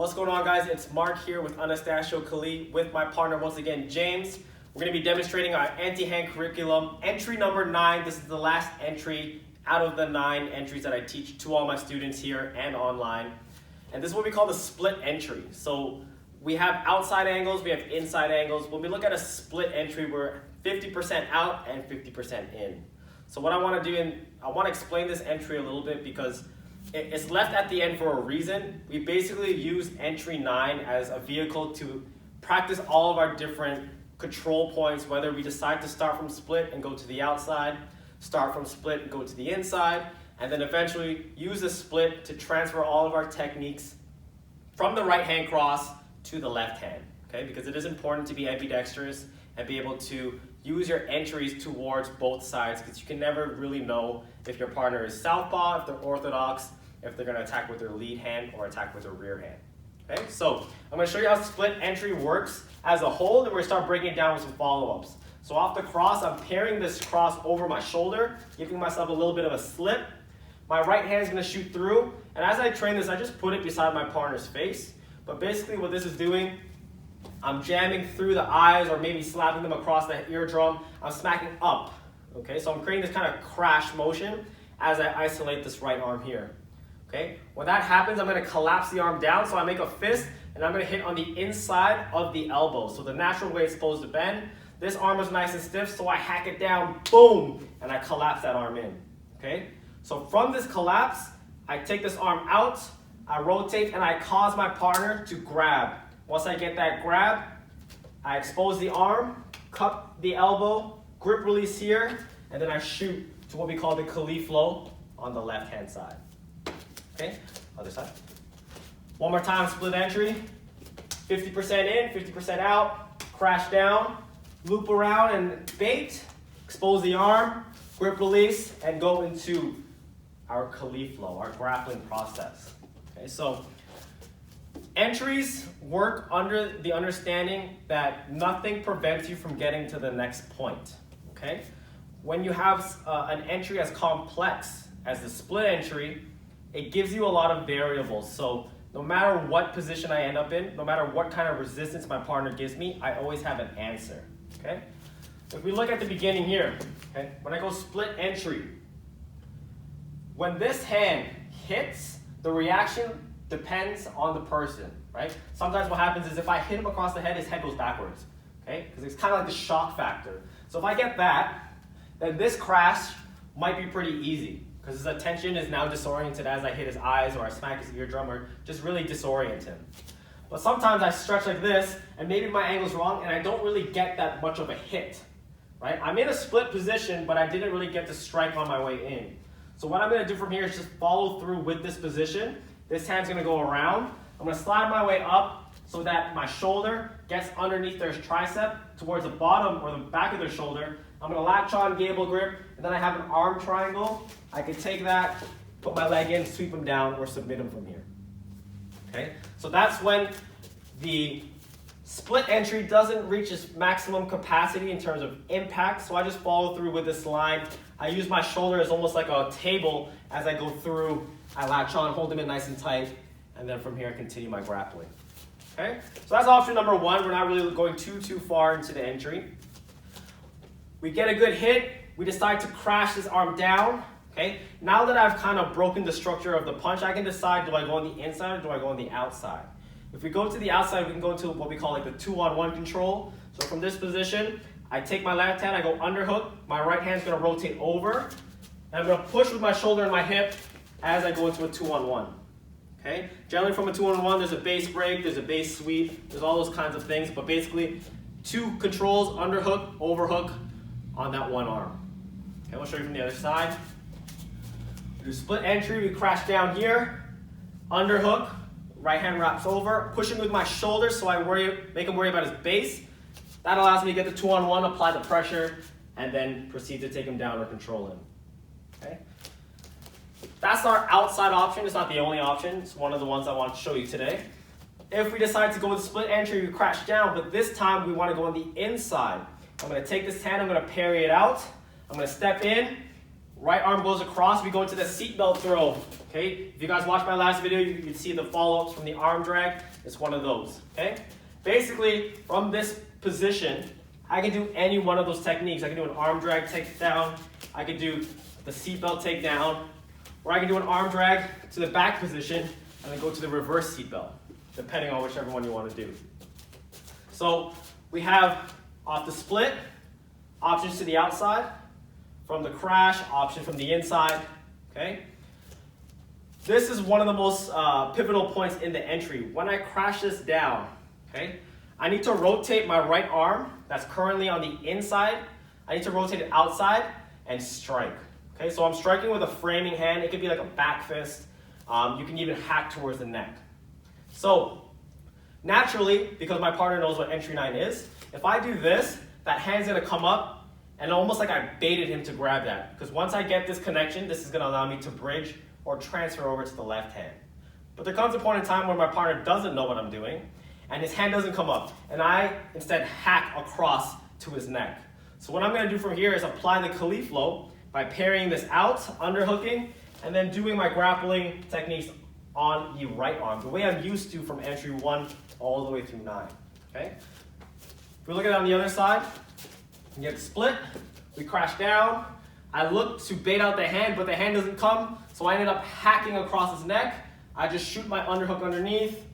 What's going on, guys? It's Mark here with Anastacio with my partner once again, James. We're going to be demonstrating our anti-hand curriculum, entry number 9. This is the last entry out of the 9 entries that I teach to all my students here and online. And this is what we call the split entry. So we have outside angles, we have inside angles. When we look at a split entry, we're 50% out and 50% in. So what I want to do, and I want to explain this entry a little bit because it's left at the end for a reason. We basically use entry 9 as a vehicle to practice all of our different control points, whether we decide to start from split and go to the outside, start from split and go to the inside, and then eventually use the split to transfer all of our techniques from the right hand cross to the left hand, okay? Because it is important to be ambidextrous and be able to use your entries towards both sides, because you can never really know if your partner is southpaw, if they're orthodox, if they're going to attack with their lead hand or attack with their rear hand. Okay, so I'm going to show you how split entry works as a whole, and we're going to start breaking it down with some follow-ups. So off the cross, I'm pairing this cross over my shoulder, giving myself a little bit of a slip. My right hand is going to shoot through, and as I train this, I just put it beside my partner's face. But basically what this is doing, I'm jamming through the eyes or maybe slapping them across the eardrum. I'm smacking up, okay? So I'm creating this kind of crash motion as I isolate this right arm here, okay? When that happens, I'm gonna collapse the arm down, so I make a fist, and I'm gonna hit on the inside of the elbow. So the natural way it's supposed to bend. This arm is nice and stiff, so I hack it down, boom, and I collapse that arm in, okay? So from this collapse, I take this arm out, I rotate, and I cause my partner to grab. Once I get that grab, I expose the arm, cup the elbow, grip release here, and then I shoot to what we call the Kali flow on the left-hand side. Okay, other side. One more time, split entry. 50% in, 50% out, crash down, loop around and bait, expose the arm, grip release, and go into our Kali flow, our grappling process. Okay, so entries work under the understanding that nothing prevents you from getting to the next point, okay? When you have an entry as complex as the split entry, it gives you a lot of variables. So no matter what position I end up in, no matter what kind of resistance my partner gives me, I always have an answer, okay? If we look at the beginning here, okay, when I go split entry, when this hand hits, the reaction depends on the person, right? Sometimes what happens is if I hit him across the head, his head goes backwards, okay? Because it's kind of like the shock factor. So if I get that, then this crash might be pretty easy because his attention is now disoriented as I hit his eyes or I smack his eardrum or just really disorient him. But sometimes I stretch like this and maybe my angle's wrong and I don't really get that much of a hit, right? I'm in a split position, but I didn't really get to strike on my way in. So what I'm going to do from here is just follow through with this position. This hand's going to go around. I'm going to slide my way up so that my shoulder gets underneath their tricep towards the bottom or the back of their shoulder. I'm going to latch on gable grip, and then I have an arm triangle. I can take that, put my leg in, sweep them down, or submit them from here. Okay? So that's when the split entry doesn't reach its maximum capacity in terms of impact. So I just follow through with this line. I use my shoulder as almost like a table as I go through. I latch on, hold them in nice and tight, and then from here I continue my grappling. Okay? So that's option number 1. We're not really going too far into the entry. We get a good hit. We decide to crash this arm down. Okay? Now that I've kind of broken the structure of the punch, I can decide, do I go on the inside or do I go on the outside? If we go to the outside, we can go into what we call like the 2-on-1 control. So from this position, I take my left hand, I go underhook. My right hand's going to rotate over. And I'm going to push with my shoulder and my hip as I go into a 2-on-1. Okay? Generally from a 2-on-1, there's a base break, there's a base sweep, there's all those kinds of things, but basically 2 controls, underhook, overhook on that one arm. Okay, we'll show you from the other side. We do split entry, we crash down here, underhook, right hand wraps over, pushing with my shoulder so I make him worry about his base. That allows me to get the 2-on-1, apply the pressure, and then proceed to take him down or control him. Okay? That's our outside option. It's not the only option. It's one of the ones I want to show you today. If we decide to go with split entry, we crash down, but this time we want to go on the inside. I'm going to take this hand, I'm going to parry it out. I'm going to step in, Right arm goes across, we go into the seatbelt throw. Okay, if you guys watched my last video, you can see the follow-ups from the arm drag. It's one of those, okay? Basically, from this position, I can do any one of those techniques. I can do an arm drag takedown, I can do the seatbelt takedown, or I can do an arm drag to the back position and then go to the reverse seatbelt, depending on whichever one you want to do. So we have off the split, options to the outside, from the crash, option from the inside, okay? This is one of the most pivotal points in the entry. When I crash this down, okay, I need to rotate my right arm that's currently on the inside. I need to rotate it outside and strike. Okay, so I'm striking with a framing hand. It could be like a back fist. You can even hack towards the neck. So naturally, because my partner knows what entry 9 is, if I do this, that hand's gonna come up and almost like I baited him to grab that. Because once I get this connection, this is gonna allow me to bridge or transfer over to the left hand. But there comes a point in time where my partner doesn't know what I'm doing and his hand doesn't come up, and I instead hack across to his neck. So what I'm gonna do from here is apply the Kali flow by parrying this out, underhooking, and then doing my grappling techniques on the right arm, the way I'm used to from entry 1 all the way through 9, okay? If we look at it on the other side, you get the split, we crash down, I look to bait out the hand, but the hand doesn't come, so I ended up hacking across his neck. I just shoot my underhook underneath,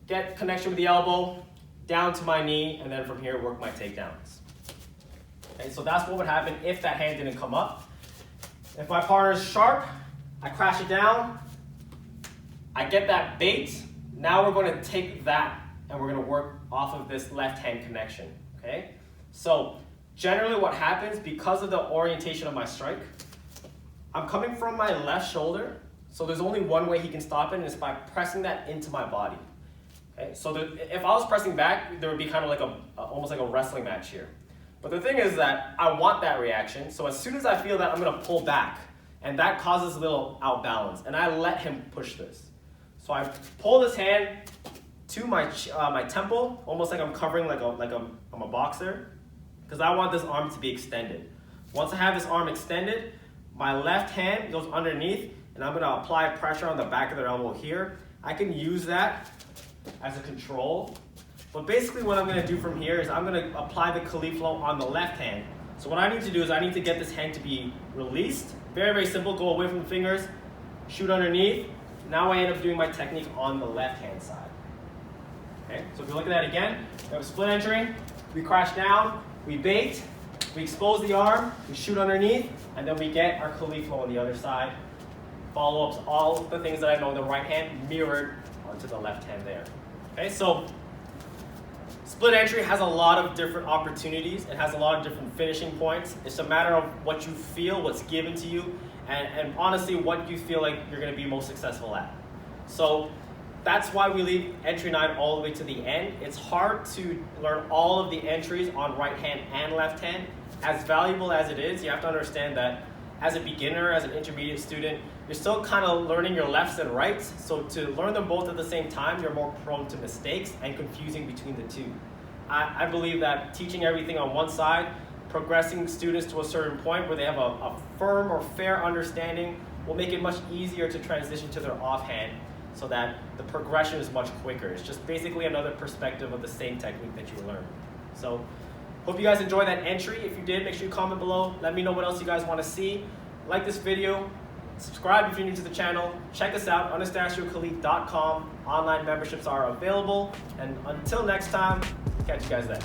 get connection with the elbow, down to my knee, and then from here work my takedowns. Okay, so that's what would happen if that hand didn't come up. If my partner is sharp, I crash it down, I get that bait, now we're going to take that and we're going to work off of this left hand connection, okay? So generally what happens, because of the orientation of my strike, I'm coming from my left shoulder, so there's only one way he can stop it, and it's by pressing that into my body. Okay? So if I was pressing back, there would be kind of like almost like a wrestling match here. But the thing is that I want that reaction, so as soon as I feel that, I'm gonna pull back, and that causes a little outbalance, and I let him push this. So I pull this hand to my temple, almost like I'm covering I'm a boxer, because I want this arm to be extended. Once I have this arm extended, my left hand goes underneath, and I'm gonna apply pressure on the back of their elbow here. I can use that as a control. But basically what I'm gonna do from here is I'm gonna apply the Kali flow on the left hand. So what I need to do is I need to get this hand to be released. Very, very simple, go away from the fingers, shoot underneath. Now I end up doing my technique on the left hand side. Okay, so if you look at that again, we have a split entry, we crash down, we bait, we expose the arm, we shoot underneath, and then we get our Kali flow on the other side. Follow-ups, all the things that I know in the right hand mirrored onto the left hand there. Okay, so split entry has a lot of different opportunities. It has a lot of different finishing points. It's a matter of what you feel, what's given to you, and honestly, what you feel like you're gonna be most successful at. So that's why we leave entry 9 all the way to the end. It's hard to learn all of the entries on right hand and left hand. As valuable as it is, you have to understand that as a beginner, as an intermediate student, you're still kind of learning your lefts and rights. So to learn them both at the same time, you're more prone to mistakes and confusing between the two. I believe that teaching everything on one side, progressing students to a certain point where they have a firm or fair understanding will make it much easier to transition to their offhand so that the progression is much quicker. It's just basically another perspective of the same technique that you learned. So hope you guys enjoyed that entry. If you did, make sure you comment below. Let me know what else you guys want to see. Like this video, subscribe if you're new to the channel. Check us out, AnastacioKhalid.com. Online memberships are available. And until next time, catch you guys then.